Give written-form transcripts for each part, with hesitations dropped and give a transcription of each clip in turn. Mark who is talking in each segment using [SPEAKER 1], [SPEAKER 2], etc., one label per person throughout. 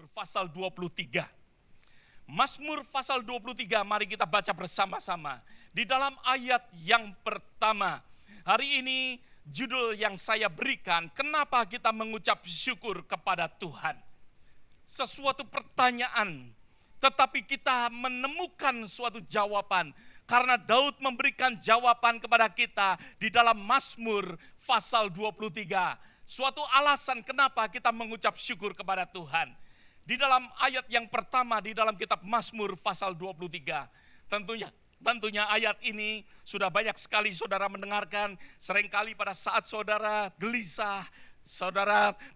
[SPEAKER 1] Mazmur pasal 23. Mazmur pasal 23, mari kita baca bersama-sama. Di dalam ayat yang pertama, hari ini judul yang saya berikan, kenapa kita mengucap syukur kepada Tuhan. Sesuatu pertanyaan, tetapi kita menemukan suatu jawaban. Karena Daud memberikan jawaban kepada kita di dalam Mazmur pasal 23. Suatu alasan kenapa kita mengucap syukur kepada Tuhan. Di dalam ayat yang pertama di dalam kitab Mazmur pasal 23. Tentunya ayat ini sudah banyak sekali saudara mendengarkan. Seringkali pada saat saudara gelisah,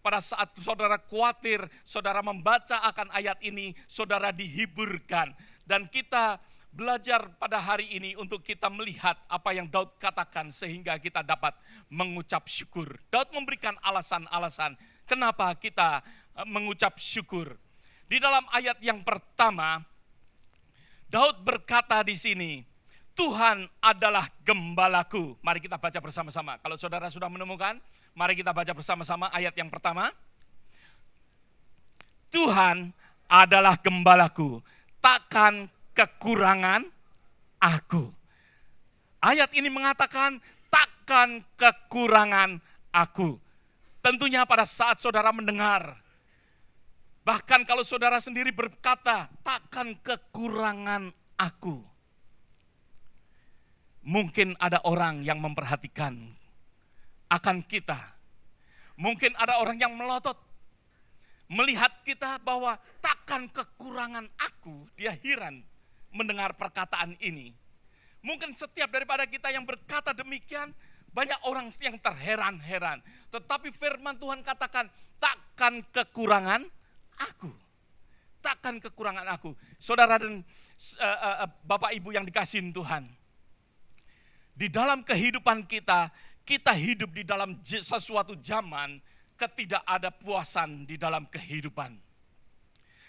[SPEAKER 1] pada saat saudara khawatir, saudara membaca akan ayat ini, saudara dihiburkan. Dan kita belajar pada hari ini untuk kita melihat apa yang Daud katakan sehingga kita dapat mengucap syukur. Daud memberikan alasan-alasan kenapa kita mengucap syukur. Di dalam ayat yang pertama, Daud berkata di sini, Tuhan adalah gembalaku. Mari kita baca bersama-sama. Kalau saudara sudah menemukan, mari kita baca bersama-sama ayat yang pertama. Tuhan adalah gembalaku, takkan kekurangan aku. Ayat ini mengatakan takkan kekurangan aku. Tentunya pada saat saudara mendengar, bahkan kalau saudara sendiri berkata takkan kekurangan aku. Mungkin ada orang yang memperhatikan akan kita. Mungkin ada orang yang melotot melihat kita bahwa takkan kekurangan aku. Dia heran mendengar perkataan ini. Mungkin setiap daripada kita yang berkata demikian, banyak orang yang terheran-heran. Tetapi firman Tuhan katakan, takkan kekurangan aku. Takkan kekurangan aku. Saudara dan Bapak Ibu yang dikasihin Tuhan. Di dalam kehidupan kita, kita hidup di dalam sesuatu zaman ketidakadapuasan di dalam kehidupan.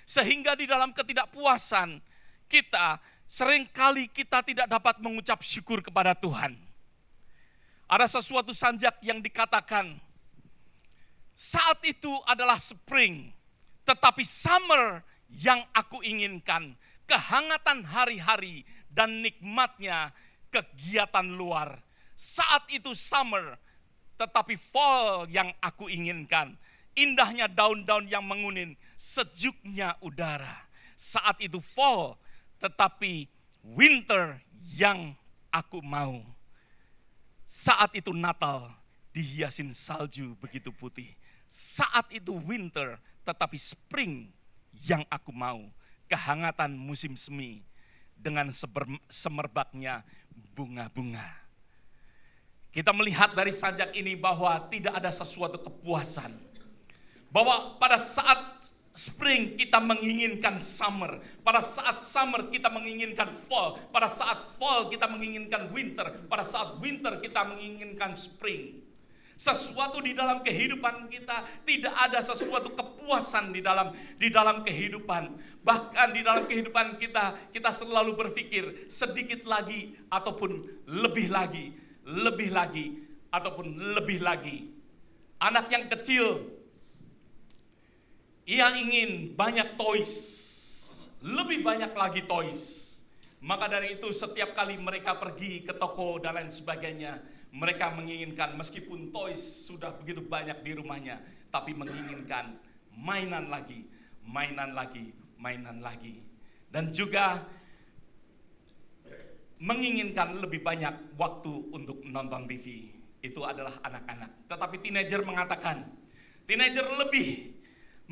[SPEAKER 1] Sehingga di dalam ketidakpuasan kita, seringkali kita tidak dapat mengucap syukur kepada Tuhan. Ada sesuatu sanjak yang dikatakan, saat itu adalah spring, tetapi summer yang aku inginkan, kehangatan hari-hari dan nikmatnya kegiatan luar. Saat itu summer, tetapi fall yang aku inginkan, indahnya daun-daun yang menguning, sejuknya udara. Saat itu fall, tetapi winter yang aku mau. Saat itu Natal dihiasin salju begitu putih. Saat itu winter, tetapi spring yang aku mau. Kehangatan musim semi dengan semerbaknya bunga-bunga. Kita melihat dari sajak ini bahwa tidak ada sesuatu kepuasan. Bahwa pada saat spring kita menginginkan summer. Pada saat summer kita menginginkan fall. Pada saat fall kita menginginkan winter. Pada saat winter kita menginginkan spring. Sesuatu di dalam kehidupan kita, tidak ada sesuatu kepuasan di dalam kehidupan. Bahkan di dalam kehidupan kita, kita selalu berpikir sedikit lagi ataupun lebih lagi, ataupun lebih lagi. Anak yang kecil, ia ingin banyak toys, lebih banyak lagi toys. Maka dari itu setiap kali mereka pergi ke toko dan lain sebagainya, mereka menginginkan meskipun toys sudah begitu banyak di rumahnya, tapi menginginkan mainan lagi. Dan juga menginginkan lebih banyak waktu untuk nonton TV. Itu adalah anak-anak. Tetapi teenager mengatakan, teenager lebih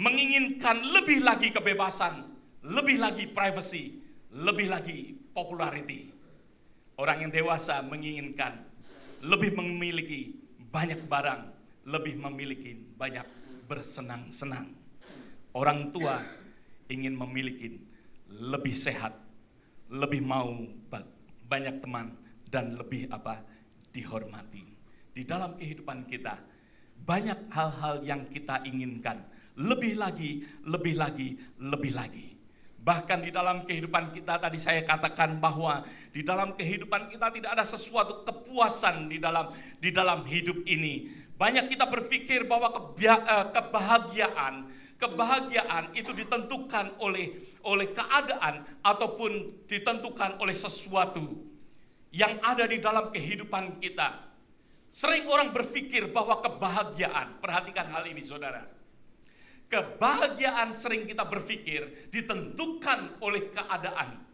[SPEAKER 1] menginginkan lebih lagi kebebasan, lebih lagi privacy, lebih lagi popularity. Orang yang dewasa menginginkan lebih memiliki banyak barang, lebih memiliki banyak bersenang-senang. Orang tua ingin memiliki lebih sehat, lebih mau banyak teman, dan lebih dihormati. Di dalam kehidupan kita, banyak hal-hal yang kita inginkan, lebih lagi. Bahkan di dalam kehidupan kita tadi saya katakan bahwa di dalam kehidupan kita tidak ada sesuatu kepuasan di dalam hidup ini. Banyak kita berpikir bahwa kebahagiaan, Kebahagiaan itu ditentukan oleh keadaan ataupun ditentukan oleh sesuatu yang ada di dalam kehidupan kita. Sering orang berpikir bahwa kebahagiaan, perhatikan hal ini saudara. Kebahagiaan sering kita berpikir ditentukan oleh keadaan.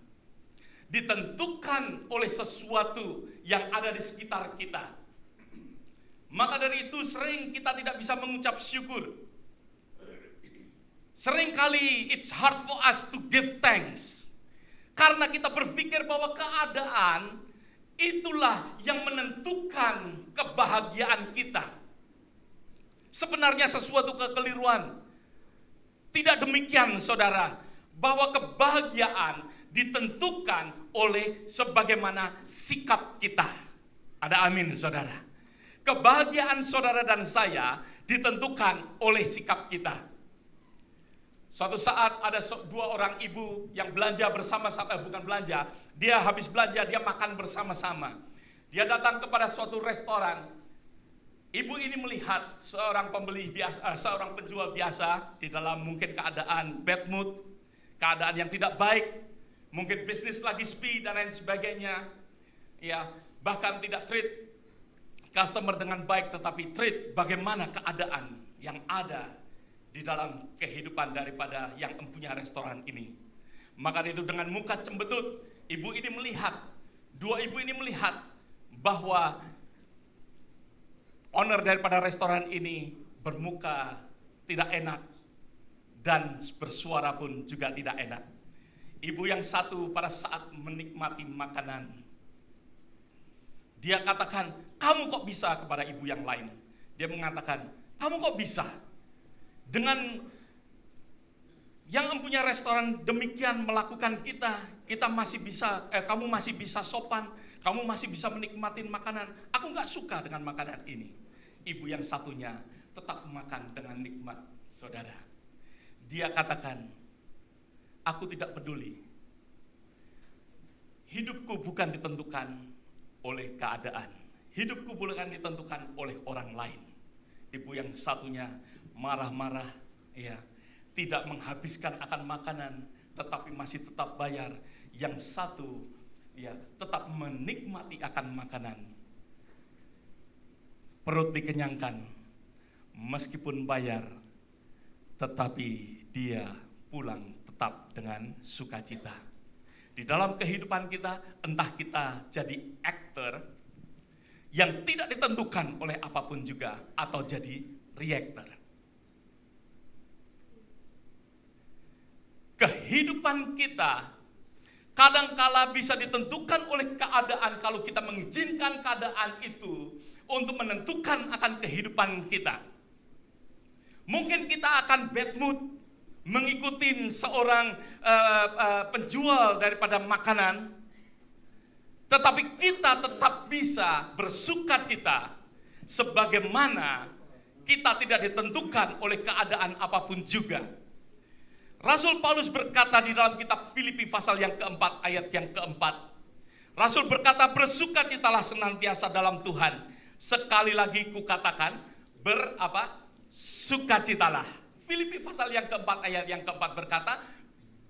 [SPEAKER 1] Ditentukan oleh sesuatu yang ada di sekitar kita. Maka dari itu sering kita tidak bisa mengucap syukur. Seringkali it's hard for us to give thanks. Karena kita berpikir bahwa keadaan itulah yang menentukan kebahagiaan kita. Sebenarnya sesuatu kekeliruan. Tidak demikian saudara, bahwa kebahagiaan ditentukan oleh sebagaimana sikap kita. Ada amin saudara. Kebahagiaan saudara dan saya ditentukan oleh sikap kita. Suatu saat ada dua orang ibu yang belanja bersama-sama, bukan belanja, dia habis belanja, dia makan bersama-sama. Dia datang kepada suatu restoran. Ibu ini melihat seorang pembeli biasa, seorang penjual biasa di dalam mungkin keadaan bad mood, keadaan yang tidak baik, mungkin bisnis lagi sepi dan lain sebagainya. Ya, bahkan tidak treat customer dengan baik, tetapi treat bagaimana keadaan yang ada di dalam kehidupan daripada yang mempunyai restoran ini. Maka itu dengan muka cembetut, ibu ini melihat, dua ibu ini melihat bahwa owner daripada restoran ini bermuka tidak enak dan bersuara pun juga tidak enak. Ibu yang satu pada saat menikmati makanan, dia katakan, kamu kok bisa, kepada ibu yang lain. Dia mengatakan, kamu kok bisa? Dengan yang mempunyai restoran demikian melakukan kita masih bisa, kamu masih bisa sopan, kamu masih bisa menikmati makanan. Aku nggak suka dengan makanan ini. Ibu yang satunya tetap makan dengan nikmat, saudara. Dia katakan, aku tidak peduli. Hidupku bukan ditentukan oleh keadaan. Hidupku bukan ditentukan oleh orang lain. Ibu yang satunya marah-marah, ya, tidak menghabiskan akan makanan, tetapi masih tetap bayar. Yang satu, ya, tetap menikmati akan makanan. Perut dikenyangkan, meskipun bayar, tetapi dia pulang tetap dengan sukacita. Di dalam kehidupan kita, entah kita jadi aktor yang tidak ditentukan oleh apapun juga, atau jadi reaktor. Kehidupan kita kadangkala bisa ditentukan oleh keadaan kalau kita mengizinkan keadaan itu untuk menentukan akan kehidupan kita. Mungkin kita akan bad mood mengikuti seorang penjual daripada makanan, tetapi kita tetap bisa bersukacita sebagaimana kita tidak ditentukan oleh keadaan apapun juga. Rasul Paulus berkata di dalam kitab Filipi pasal yang keempat ayat yang keempat. Rasul berkata, bersukacitalah senantiasa dalam Tuhan. Sekali lagi kukatakan, sukacitalah. Filipi pasal yang keempat ayat yang keempat berkata,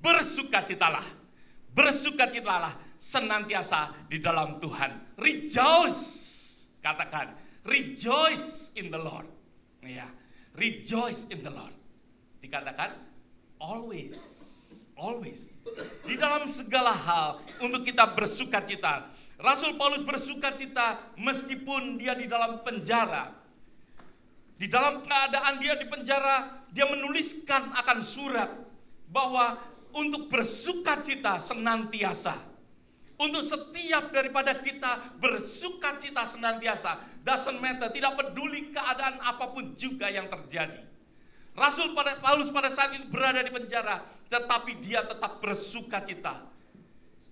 [SPEAKER 1] bersukacitalah. Bersukacitalah senantiasa di dalam Tuhan. Rejoice. Katakan, rejoice in the Lord. Ya, rejoice in the Lord. Dikatakan, always, always. Di dalam segala hal untuk kita bersukacita. Rasul Paulus bersukacita meskipun dia di dalam penjara. Di dalam keadaan dia di penjara, dia menuliskan akan surat bahwa untuk bersukacita senantiasa. Untuk setiap daripada kita bersukacita senantiasa. Doesn't matter, tidak peduli keadaan apapun juga yang terjadi. Rasul Paulus pada saat itu berada di penjara, tetapi dia tetap bersukacita.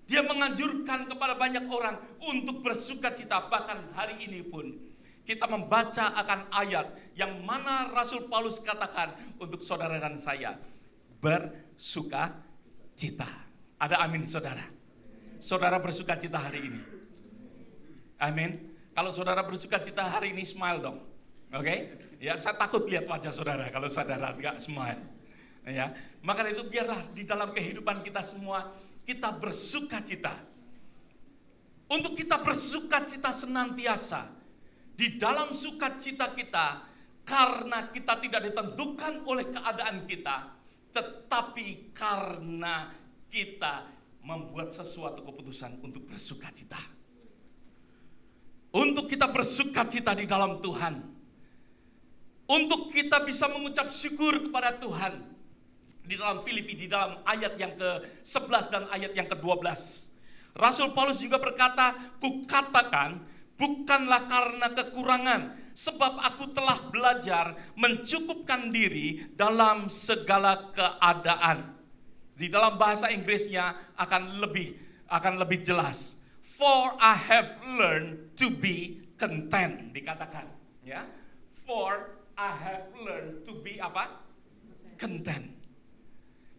[SPEAKER 1] Dia menganjurkan kepada banyak orang untuk bersukacita. Bahkan hari ini pun kita membaca akan ayat yang mana Rasul Paulus katakan untuk saudara dan saya, bersukacita. Ada amin saudara? Saudara bersukacita hari ini. Amin. Kalau saudara bersukacita hari ini, smile dong. Oke? Ya, saya takut lihat wajah saudara kalau saudara tidak smile. Ya, maka itu biarlah di dalam kehidupan kita semua kita bersukacita. Untuk kita bersukacita senantiasa di dalam sukacita kita, karena kita tidak ditentukan oleh keadaan kita, tetapi karena kita membuat sesuatu keputusan untuk bersukacita. Untuk kita bersukacita di dalam Tuhan. Untuk kita bisa mengucap syukur kepada Tuhan. Di dalam Filipi, di dalam ayat yang ke-11 dan ayat yang ke-12. Rasul Paulus juga berkata, kukatakan bukanlah karena kekurangan, sebab aku telah belajar mencukupkan diri dalam segala keadaan. Di dalam bahasa Inggrisnya akan lebih jelas. For I have learned to be content, dikatakan, ya. For I have learned to be apa? Content.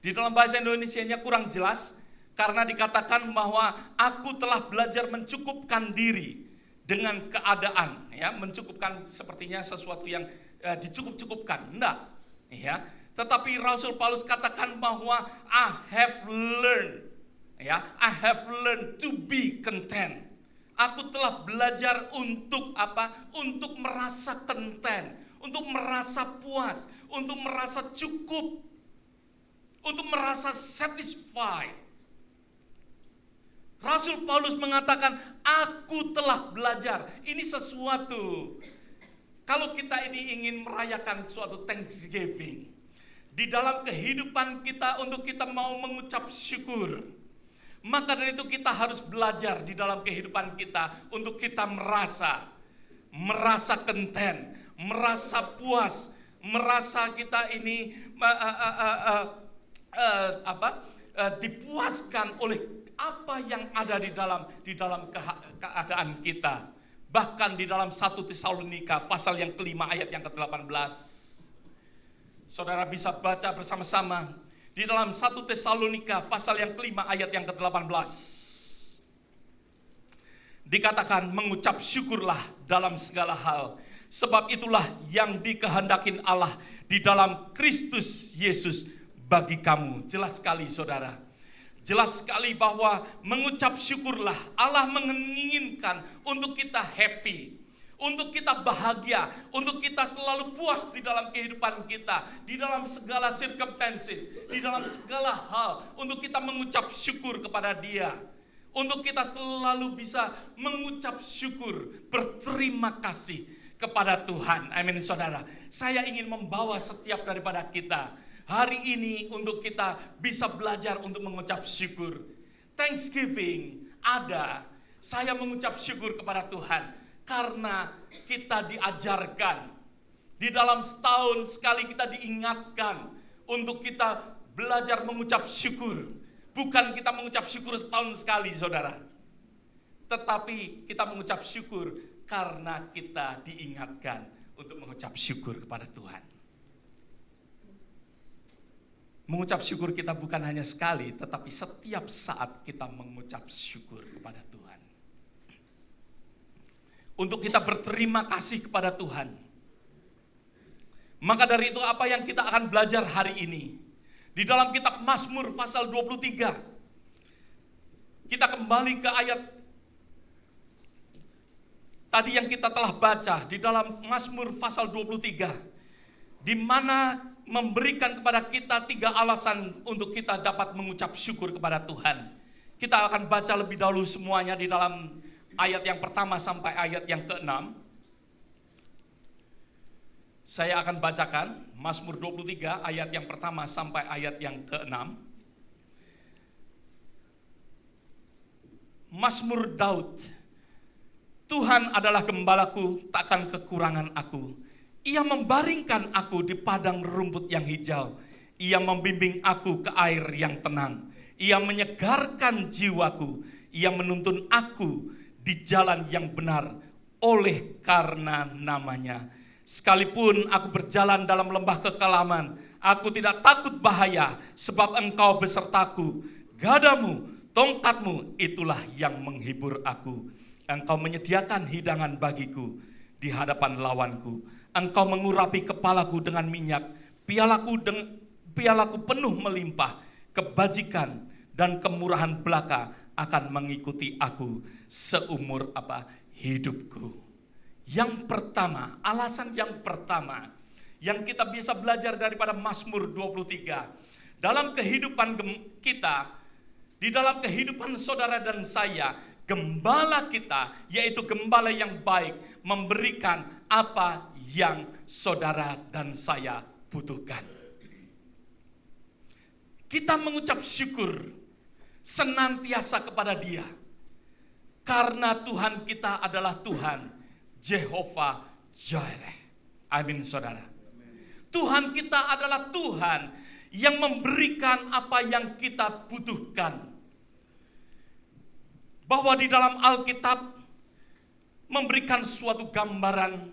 [SPEAKER 1] Di dalam bahasa Indonesianya kurang jelas karena dikatakan bahwa aku telah belajar mencukupkan diri dengan keadaan, ya, mencukupkan sepertinya sesuatu yang dicukup-cukupkan, enggak, ya. Tetapi Rasul Paulus katakan bahwa I have learned, ya, I have learned to be content. Aku telah belajar untuk apa? Untuk merasa content, untuk merasa puas, untuk merasa cukup, untuk merasa satisfied. Rasul Paulus mengatakan, aku telah belajar. Ini sesuatu, kalau kita ini ingin merayakan suatu Thanksgiving, di dalam kehidupan kita untuk kita mau mengucap syukur, maka dari itu kita harus belajar di dalam kehidupan kita untuk kita merasa content, merasa puas, merasa kita ini dipuaskan oleh apa yang ada di dalam keadaan kita. Bahkan di dalam 1 Tesalonika pasal yang kelima ayat yang ke-18. Saudara bisa baca bersama-sama di dalam 1 Tesalonika pasal yang kelima ayat yang ke-18. Dikatakan, mengucap syukurlah dalam segala hal, sebab itulah yang dikehendakin Allah di dalam Kristus Yesus bagi kamu. Jelas sekali saudara. Jelas sekali bahwa mengucap syukurlah, Allah menginginkan untuk kita happy, untuk kita bahagia, untuk kita selalu puas di dalam kehidupan kita, di dalam segala circumstances, di dalam segala hal, untuk kita mengucap syukur kepada Dia. Untuk kita selalu bisa mengucap syukur, berterima kasih kepada Tuhan. Amin saudara. Saya ingin membawa setiap daripada kita hari ini untuk kita bisa belajar untuk mengucap syukur. Thanksgiving ada, saya mengucap syukur kepada Tuhan karena kita diajarkan. Di dalam setahun sekali kita diingatkan untuk kita belajar mengucap syukur. Bukan kita mengucap syukur setahun sekali saudara, tetapi kita mengucap syukur karena kita diingatkan untuk mengucap syukur kepada Tuhan. Mengucap syukur kita bukan hanya sekali, tetapi setiap saat kita mengucap syukur kepada Tuhan. Untuk kita berterima kasih kepada Tuhan. Maka dari itu apa yang kita akan belajar hari ini? Di dalam kitab Mazmur pasal 23. Kita kembali ke ayat tadi yang kita telah baca di dalam Mazmur pasal 23. Di mana memberikan kepada kita 3 alasan untuk kita dapat mengucap syukur kepada Tuhan. Kita akan baca lebih dahulu semuanya di dalam ayat yang pertama sampai ayat yang ke-6. Saya akan bacakan Mazmur 23 ayat yang pertama sampai ayat yang ke-6. Mazmur Daud. Tuhan adalah gembalaku, takkan kekurangan aku. Ia membaringkan aku di padang rumput yang hijau. Ia membimbing aku ke air yang tenang. Ia menyegarkan jiwaku. Ia menuntun aku di jalan yang benar oleh karena namanya. Sekalipun aku berjalan dalam lembah kekelaman, aku tidak takut bahaya, sebab Engkau besertaku. Gadamu, tongkatmu, itulah yang menghibur aku. Engkau menyediakan hidangan bagiku di hadapan lawanku. Engkau mengurapi kepalaku dengan minyak, pialaku pialaku penuh melimpah, kebajikan dan kemurahan belaka akan mengikuti aku seumur hidupku. Yang pertama, alasan yang pertama yang kita bisa belajar daripada Mazmur 23. Dalam kehidupan kita, di dalam kehidupan saudara dan saya, gembala kita, yaitu gembala yang baik, memberikan apa yang saudara dan saya butuhkan. Kita mengucap syukur senantiasa kepada Dia, karena Tuhan kita adalah Tuhan Jehovah Jireh. Amin, saudara. Tuhan kita adalah Tuhan yang memberikan apa yang kita butuhkan. Bahwa di dalam Alkitab memberikan suatu gambaran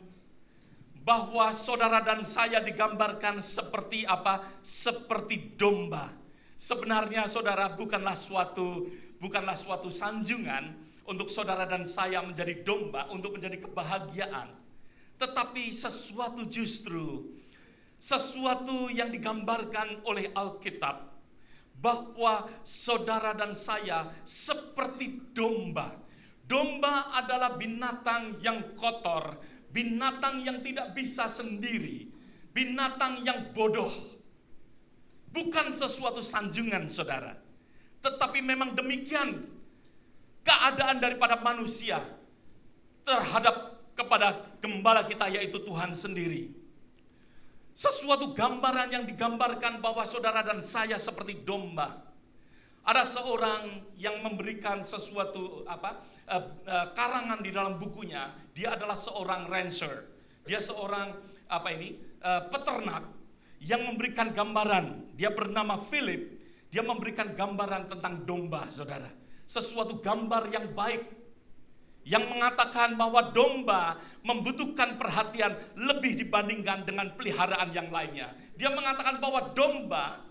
[SPEAKER 1] bahwa saudara dan saya digambarkan seperti apa? Seperti domba. Sebenarnya saudara, bukanlah suatu sanjungan untuk saudara dan saya menjadi domba untuk menjadi kebahagiaan. Tetapi sesuatu yang digambarkan oleh Alkitab, bahwa saudara dan saya seperti domba. Domba adalah binatang yang kotor, binatang yang tidak bisa sendiri, binatang yang bodoh. Bukan sesuatu sanjungan, saudara. Tetapi memang demikian keadaan daripada manusia terhadap kepada gembala kita, yaitu Tuhan sendiri. Sesuatu gambaran yang digambarkan bahwa saudara dan saya seperti domba. Ada seorang yang memberikan sesuatu karangan di dalam bukunya. Dia adalah seorang rancher. Dia seorang peternak yang memberikan gambaran. Dia bernama Philip. Dia memberikan gambaran tentang domba, saudara. Sesuatu gambar yang baik, yang mengatakan bahwa domba membutuhkan perhatian lebih dibandingkan dengan peliharaan yang lainnya. Dia mengatakan bahwa domba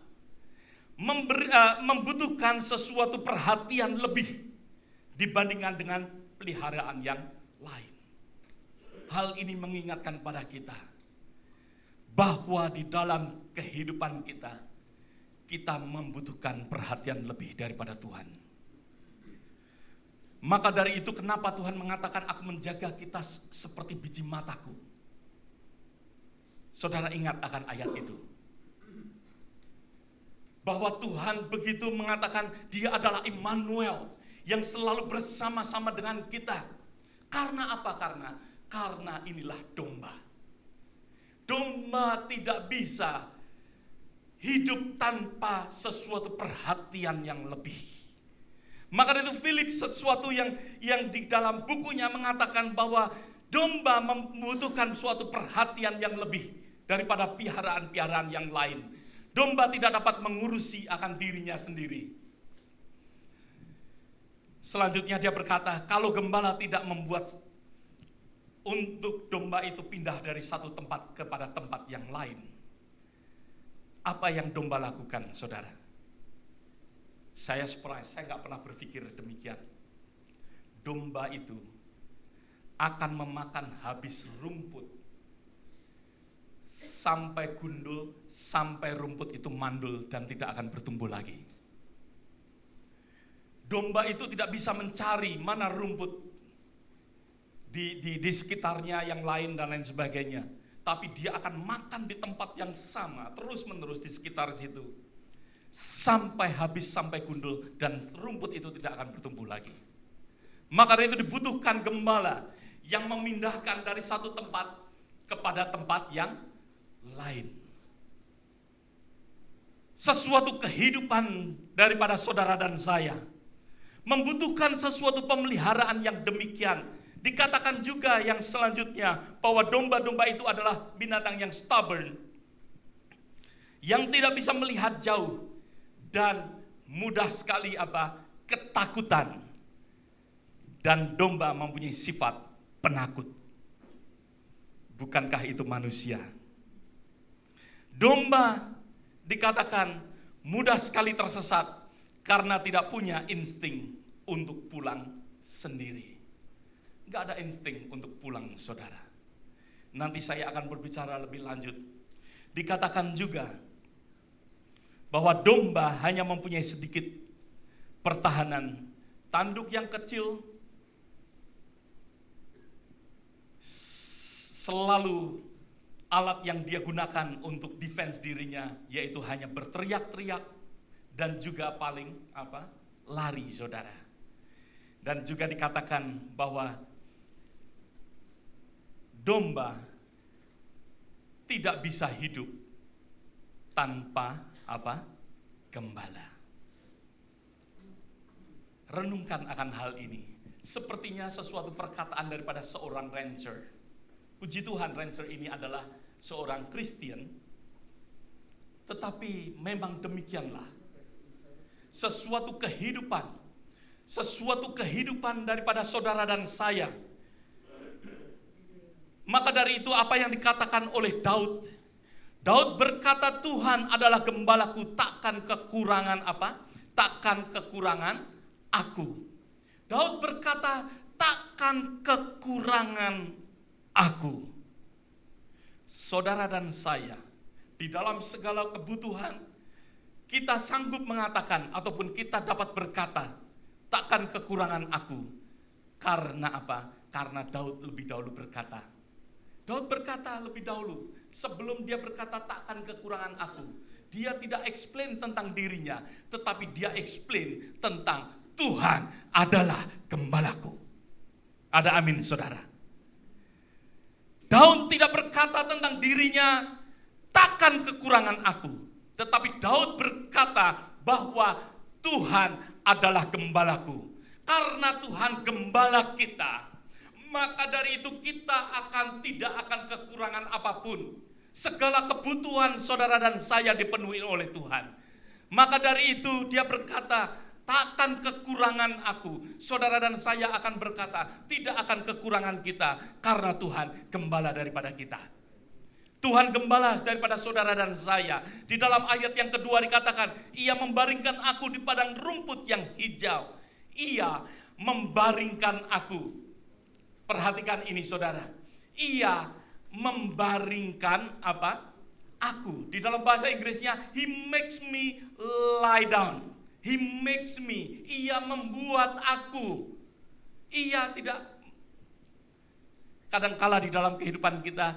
[SPEAKER 1] membutuhkan sesuatu perhatian lebih dibandingkan dengan peliharaan yang lain. Hal ini mengingatkan pada kita bahwa di dalam kehidupan kita membutuhkan perhatian lebih daripada Tuhan. Maka dari itu kenapa Tuhan mengatakan aku menjaga kita seperti biji mataku. Saudara ingat akan ayat itu. Bahwa Tuhan begitu mengatakan Dia adalah Immanuel yang selalu bersama-sama dengan kita. Karena apa? Karena inilah domba. Domba tidak bisa hidup tanpa sesuatu perhatian yang lebih. Maka itu Philip sesuatu yang di dalam bukunya mengatakan bahwa domba membutuhkan suatu perhatian yang lebih daripada piaraan-piaraan yang lain. Domba tidak dapat mengurusi akan dirinya sendiri. Selanjutnya dia berkata, kalau gembala tidak membuat untuk domba itu pindah dari satu tempat kepada tempat yang lain, apa yang domba lakukan, saudara? Saya surprise, saya nggak pernah berpikir demikian. Domba itu akan memakan habis rumput sampai gundul, sampai rumput itu mandul dan tidak akan bertumbuh lagi. Domba itu tidak bisa mencari mana rumput di sekitarnya yang lain dan lain sebagainya. Tapi dia akan makan di tempat yang sama terus menerus di sekitar situ. Sampai habis, sampai gundul dan rumput itu tidak akan bertumbuh lagi. Maka dari itu dibutuhkan gembala yang memindahkan dari satu tempat kepada tempat yang lain. Sesuatu kehidupan daripada saudara dan saya membutuhkan sesuatu pemeliharaan yang demikian. Dikatakan juga yang selanjutnya bahwa domba-domba itu adalah binatang yang stubborn, yang tidak bisa melihat jauh dan mudah sekali ketakutan. Dan domba mempunyai sifat penakut. Bukankah itu manusia? Domba dikatakan mudah sekali tersesat karena tidak punya insting untuk pulang sendiri. Gak ada insting untuk pulang, saudara. Nanti saya akan berbicara lebih lanjut. Dikatakan juga bahwa domba hanya mempunyai sedikit pertahanan. Tanduk yang kecil selalu alat yang dia gunakan untuk defense dirinya, yaitu hanya berteriak-teriak dan juga paling lari, saudara. Dan juga dikatakan bahwa domba tidak bisa hidup tanpa gembala. Renungkan akan hal ini. Sepertinya sesuatu perkataan daripada seorang ranger. Puji Tuhan, ranger ini adalah seorang Kristen. Tetapi memang demikianlah. Sesuatu kehidupan daripada saudara dan saya. Maka dari itu apa yang dikatakan oleh Daud? Daud berkata, Tuhan adalah gembalaku, takkan kekurangan takkan kekurangan aku. Daud berkata, takkan kekurangan aku. Saudara dan saya, di dalam segala kebutuhan, kita sanggup mengatakan ataupun kita dapat berkata, takkan kekurangan aku. Karena apa? Karena Daud lebih dahulu berkata. Daud berkata lebih dahulu, sebelum dia berkata takkan kekurangan aku. Dia tidak explain tentang dirinya, tetapi dia explain tentang Tuhan adalah gembalaku. Ada amin, saudara. Daud tidak berkata tentang dirinya, takkan kekurangan aku. Tetapi Daud berkata bahwa Tuhan adalah gembalaku. Karena Tuhan gembala kita, maka dari itu kita tidak akan kekurangan apapun. Segala kebutuhan saudara dan saya dipenuhi oleh Tuhan. Maka dari itu dia berkata, takkan kekurangan aku. Saudara dan saya akan berkata, tidak akan kekurangan kita. Karena Tuhan gembala daripada kita. Tuhan gembala daripada saudara dan saya. Di dalam ayat yang kedua dikatakan, ia membaringkan aku di padang rumput yang hijau. Ia membaringkan aku. Perhatikan ini, saudara. Ia membaringkan aku. Di dalam bahasa Inggrisnya, he makes me lie down. He makes me. Ia membuat aku. Ia tidak. Kadangkala di dalam kehidupan kita,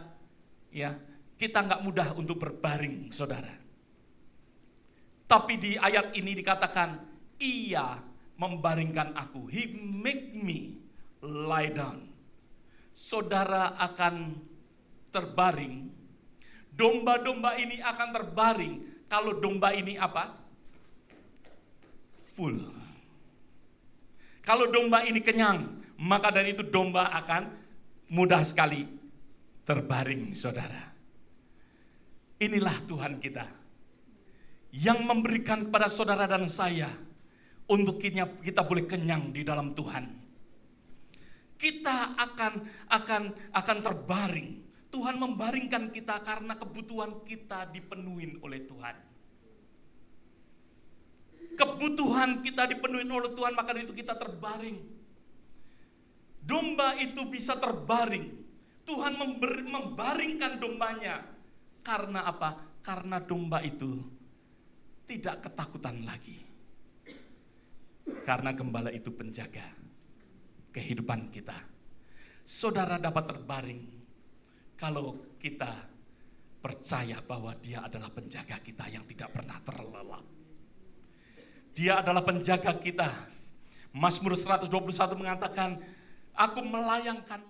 [SPEAKER 1] ya, kita nggak mudah untuk berbaring, saudara. Tapi di ayat ini dikatakan, ia membaringkan aku. He make me lie down. Saudara akan terbaring. Domba-domba ini akan terbaring kalau domba ini full. Kalau domba ini kenyang, maka dari itu domba akan mudah sekali terbaring, saudara. Inilah Tuhan kita yang memberikan kepada saudara dan saya untuk kita boleh kenyang di dalam Tuhan. Kita akan terbaring. Tuhan membaringkan kita karena kebutuhan kita dipenuhi oleh Tuhan. Kebutuhan kita dipenuhi oleh Tuhan, maka dari itu kita terbaring. Domba itu bisa terbaring. Tuhan membaringkan dombanya. Karena apa? Karena domba itu tidak ketakutan lagi. Karena gembala itu penjaga kehidupan kita. Saudara dapat terbaring kalau kita percaya bahwa dia adalah penjaga kita yang tidak pernah terlelap. Dia adalah penjaga kita. Mazmur 121 mengatakan, aku melayangkan mata